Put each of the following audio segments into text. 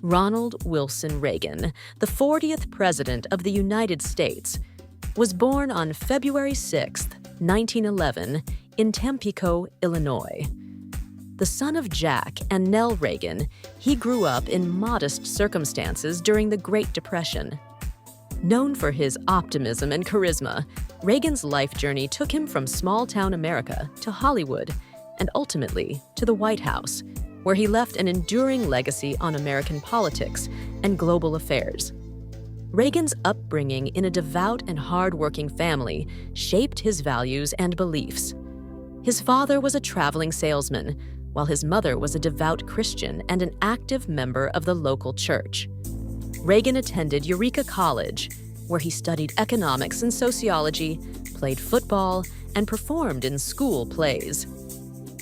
Ronald Wilson Reagan, the 40th President of the United States, was born on February 6, 1911, in Tampico, Illinois. The son of Jack and Nelle Reagan, he grew up in modest circumstances during the Great Depression. Known for his optimism and charisma, Reagan's life journey took him from small-town America to Hollywood and ultimately to the White House, where he left an enduring legacy on American politics and global affairs. Reagan's upbringing in a devout and hard-working family shaped his values and beliefs. His father was a traveling salesman, while his mother was a devout Christian and an active member of the local church. Reagan attended Eureka College, where he studied economics and sociology, played football, and performed in school plays.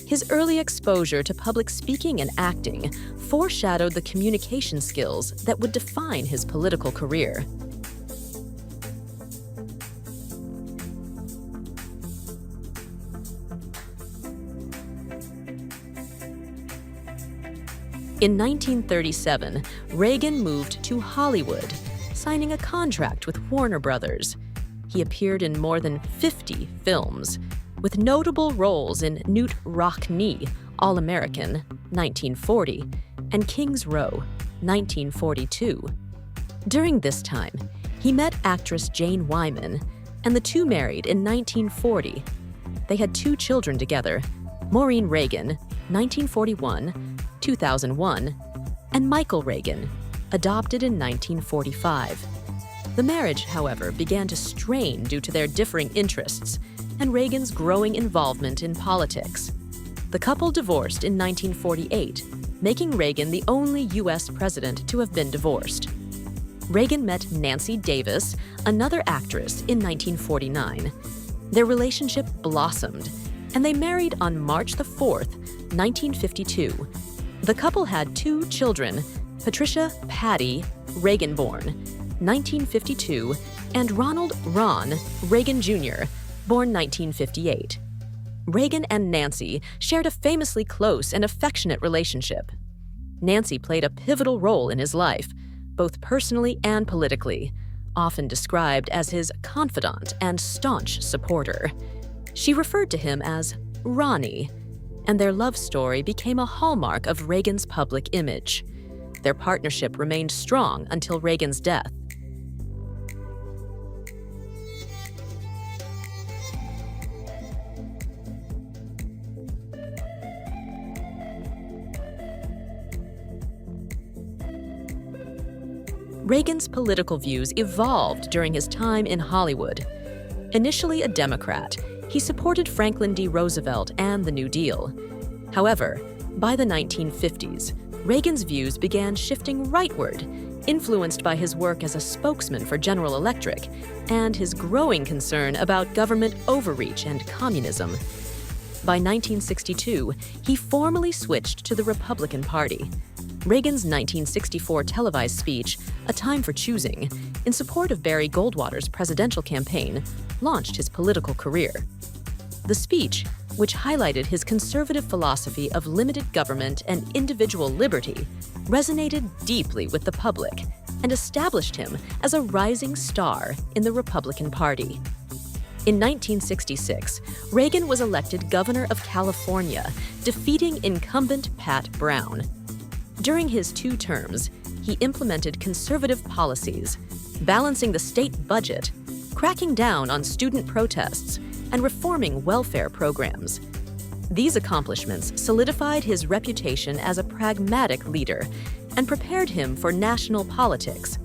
His early exposure to public speaking and acting foreshadowed the communication skills that would define his political career. In 1937, Reagan moved to Hollywood, signing a contract with Warner Brothers. He appeared in more than 50 films, with notable roles in Newt Rockne, All-American, 1940, and King's Row, 1942. During this time, he met actress Jane Wyman, and the two married in 1940. They had two children together, Maureen Reagan, 1941, 2001, and Michael Reagan, adopted in 1945. The marriage, however, began to strain due to their differing interests and Reagan's growing involvement in politics. The couple divorced in 1948, making Reagan the only U.S. president to have been divorced. Reagan met Nancy Davis, another actress, in 1949. Their relationship blossomed, and they married on March 4th, 1952. The couple had two children, Patricia Patty Reagan-born, 1952, and Ronald Ron Reagan Jr., born 1958. Reagan and Nancy shared a famously close and affectionate relationship. Nancy played a pivotal role in his life, both personally and politically, often described as his confidant and staunch supporter. She referred to him as Ronnie, and their love story became a hallmark of Reagan's public image. Their partnership remained strong until Reagan's death. Reagan's political views evolved during his time in Hollywood. Initially a Democrat, he supported Franklin D. Roosevelt and the New Deal. However, by the 1950s, Reagan's views began shifting rightward, influenced by his work as a spokesman for General Electric and his growing concern about government overreach and communism. By 1962, he formally switched to the Republican Party. Reagan's 1964 televised speech, A Time for Choosing, in support of Barry Goldwater's presidential campaign, launched his political career. The speech, which highlighted his conservative philosophy of limited government and individual liberty, resonated deeply with the public and established him as a rising star in the Republican Party. In 1966, Reagan was elected governor of California, defeating incumbent Pat Brown. During his two terms, he implemented conservative policies, balancing the state budget, cracking down on student protests, and reforming welfare programs. These accomplishments solidified his reputation as a pragmatic leader and prepared him for national politics.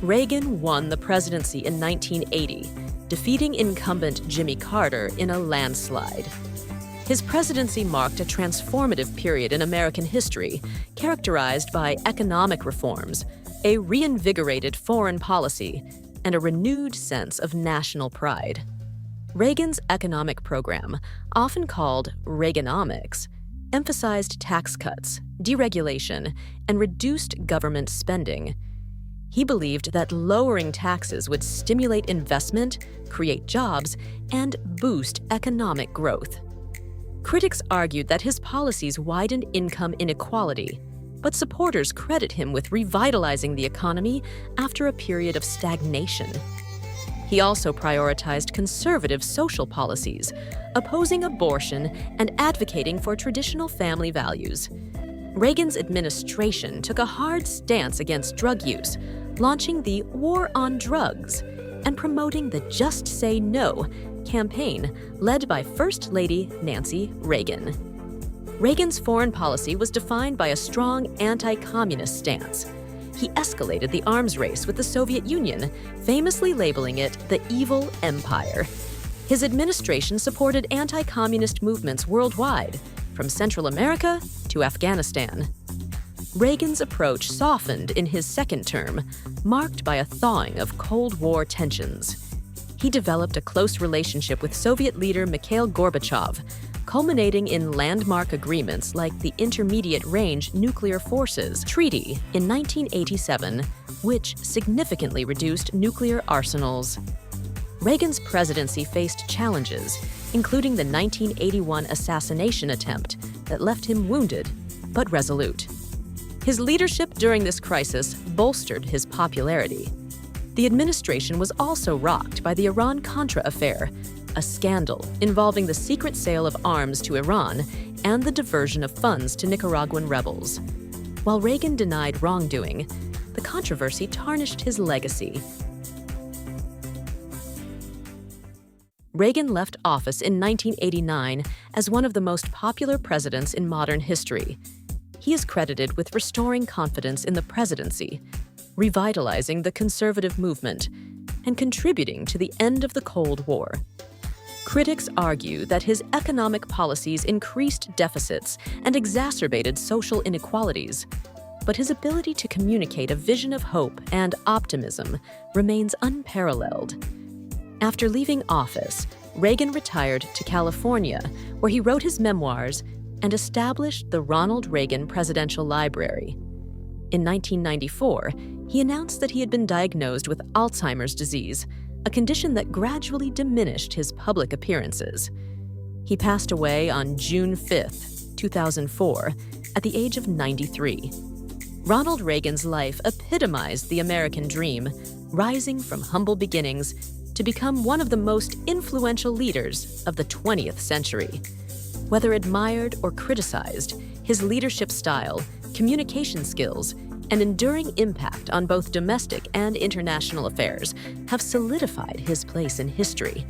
Reagan won the presidency in 1980, defeating incumbent Jimmy Carter in a landslide. His presidency marked a transformative period in American history, characterized by economic reforms, a reinvigorated foreign policy, and a renewed sense of national pride. Reagan's economic program, often called Reaganomics, emphasized tax cuts, deregulation, and reduced government spending. He believed that lowering taxes would stimulate investment, create jobs, and boost economic growth. Critics argued that his policies widened income inequality, but supporters credit him with revitalizing the economy after a period of stagnation. He also prioritized conservative social policies, opposing abortion and advocating for traditional family values. Reagan's administration took a hard stance against drug use, launching the War on Drugs and promoting the Just Say No campaign led by First Lady Nancy Reagan. Reagan's foreign policy was defined by a strong anti-communist stance. He escalated the arms race with the Soviet Union, famously labeling it the evil empire. His administration supported anti-communist movements worldwide, from Central America to Afghanistan. Reagan's approach softened in his second term, marked by a thawing of Cold War tensions. He developed a close relationship with Soviet leader Mikhail Gorbachev, culminating in landmark agreements like the Intermediate Range Nuclear Forces Treaty in 1987, which significantly reduced nuclear arsenals. Reagan's presidency faced challenges, including the 1981 assassination attempt that left him wounded but resolute. His leadership during this crisis bolstered his popularity. The administration was also rocked by the Iran-Contra affair, a scandal involving the secret sale of arms to Iran and the diversion of funds to Nicaraguan rebels. While Reagan denied wrongdoing, the controversy tarnished his legacy. Reagan left office in 1989 as one of the most popular presidents in modern history. He is credited with restoring confidence in the presidency, revitalizing the conservative movement, and contributing to the end of the Cold War. Critics argue that his economic policies increased deficits and exacerbated social inequalities, but his ability to communicate a vision of hope and optimism remains unparalleled. After leaving office, Reagan retired to California, where he wrote his memoirs and established the Ronald Reagan Presidential Library. In 1994, he announced that he had been diagnosed with Alzheimer's disease, a condition that gradually diminished his public appearances. He passed away on June 5, 2004, at the age of 93. Ronald Reagan's life epitomized the American dream, rising from humble beginnings to become one of the most influential leaders of the 20th century. Whether admired or criticized, his leadership style, communication skills, and enduring impact on both domestic and international affairs have solidified his place in history.